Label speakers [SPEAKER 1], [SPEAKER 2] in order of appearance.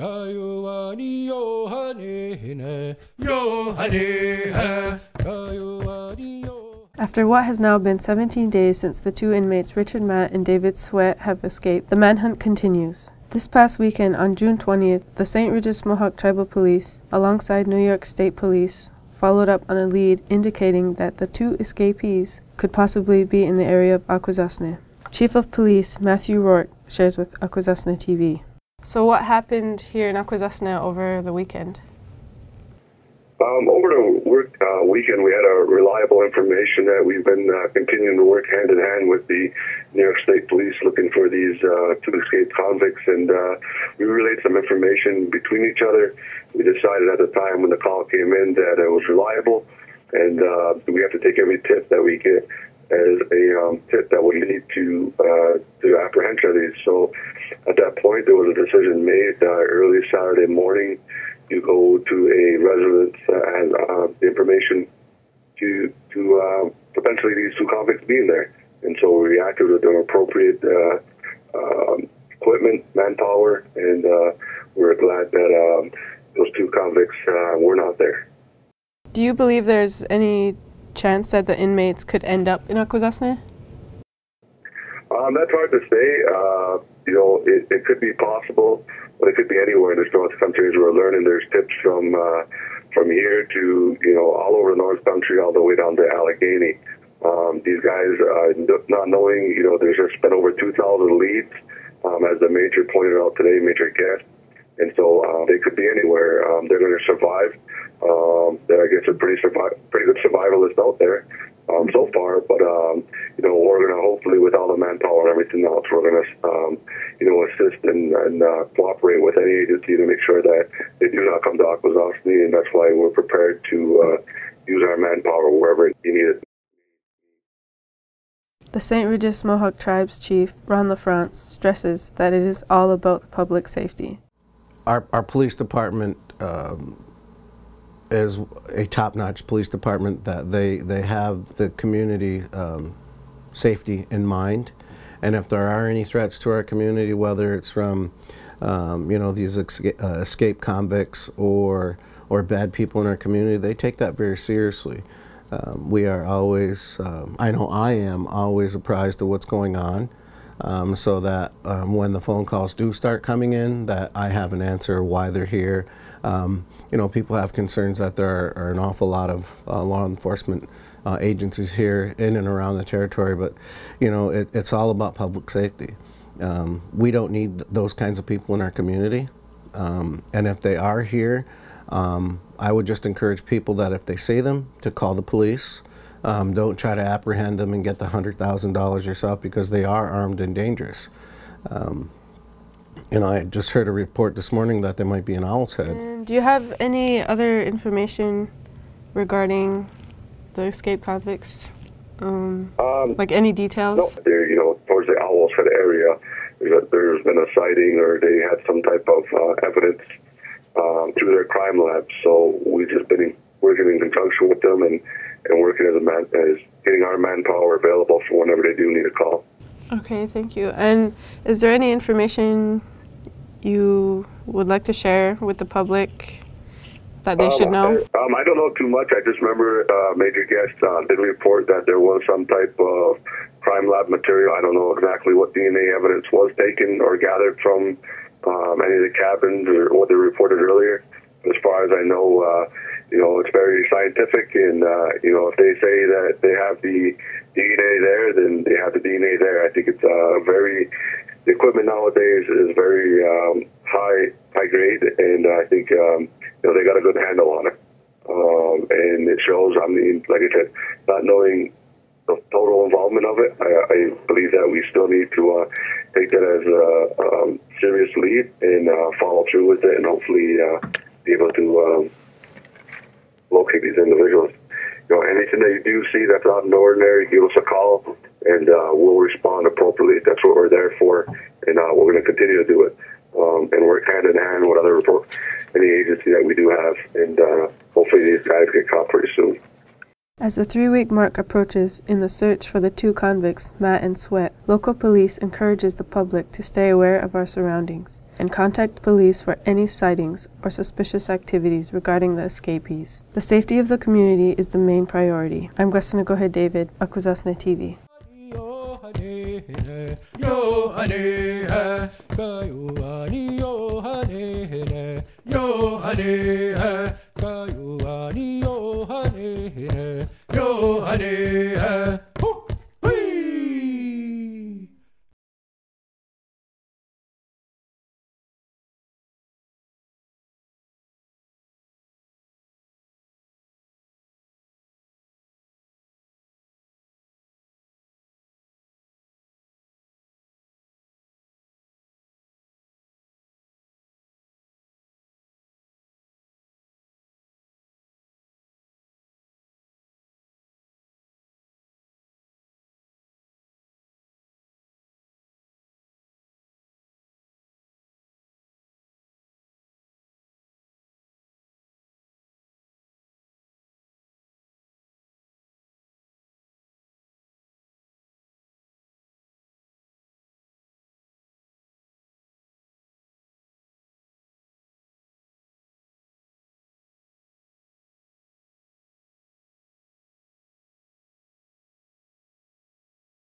[SPEAKER 1] After what has now been 17 days since the two inmates Richard Matt and David Sweat have escaped, the manhunt continues. This past weekend, on June 20th, the St. Regis Mohawk Tribal Police, alongside New York State Police, followed up on a lead indicating that the two escapees could possibly be in the area of Akwesasne. Chief of Police Matthew Rourke shares with Akwesasne TV. So what happened here in Akwesasne over the weekend?
[SPEAKER 2] Over the weekend, we had reliable information that we've been continuing to work hand in hand with the New York State Police looking for these two escaped convicts, and we relayed some information between each other. We decided at the time when the call came in that it was reliable, and we have to take every tip that we get as a tip that would lead to apprehension of these. So at that point, there was a decision made early Saturday morning to go to a residence and the information to potentially these two convicts being there. And so we reacted with the appropriate equipment, manpower, and we're glad that those two convicts were not there.
[SPEAKER 1] Do you believe there's any chance that the inmates could end up in Akwesasne?
[SPEAKER 2] That's hard to say. It could be possible, but it could be anywhere. There's North Country, as we're learning. There's tips from here to all over the North Country, all the way down to Allegheny. These guys, not knowing, there's just been over 2,000 leads, as the major pointed out today, major guest, and so they could be anywhere. They're going to survive. I guess a pretty good survivalist out there so far, but we're going to hopefully, with all the manpower and everything else, we're going to assist and cooperate with any agency to make sure that they do not come to Akwesasne, and that's why we're prepared to use our manpower wherever you need it.
[SPEAKER 1] The St. Regis Mohawk Tribe's Chief, LaFrance, stresses that it is all about the public safety.
[SPEAKER 3] Our police department is a top-notch police department, that they have the community safety in mind, and if there are any threats to our community, whether it's from these escaped convicts or bad people in our community, they take that very seriously. We are always, I know I am always apprised of what's going on, so that when the phone calls do start coming in, that I have an answer why they're here. People have concerns that there are an awful lot of law enforcement agencies here in and around the territory, but it's all about public safety. We don't need those kinds of people in our community, and if they are here, I would just encourage people that if they see them, to call the police. Don't try to apprehend them and get the $100,000 yourself, because they are armed and dangerous. I just heard a report this morning that they might be in Owl's Head.
[SPEAKER 1] And do you have any other information regarding the escaped convicts? Like any details?
[SPEAKER 2] No, they're, towards the Owl's Head area, there's been a sighting, or they had some type of evidence through their crime lab. So we've just been working in conjunction with them and working as getting our manpower available for whenever they do need a call.
[SPEAKER 1] Okay, thank you. And is there any information you would like to share with the public that they should know?
[SPEAKER 2] I don't know too much. I just remember Major Guest did report that there was some type of crime lab material. I don't know exactly what DNA evidence was taken or gathered from any of the cabins or what they reported earlier. As far as I know, it's very scientific, and if they say that they have the DNA there, then they have the DNA there. I think it's the equipment nowadays is very high grade, and I think they got a good handle on it, and it shows. I mean, like I said, not knowing the total involvement of it, I believe that we still need to take that as a serious lead and follow through with it, and hopefully be able to locate these individuals. Anything that you do see that's out of the ordinary, give us a call, and we'll respond appropriately. That's what we're there for, and we're going to continue to do it, and work hand in hand with any agency that we do have, and hopefully these guys get caught pretty soon.
[SPEAKER 1] As the 3-week mark approaches in the search for the 2 convicts, Matt and Sweat, local police encourages the public to stay aware of our surroundings and contact police for any sightings or suspicious activities regarding the escapees. The safety of the community is the main priority. I'm Akwesasne David, Akwesasne TV.
[SPEAKER 4] Yo,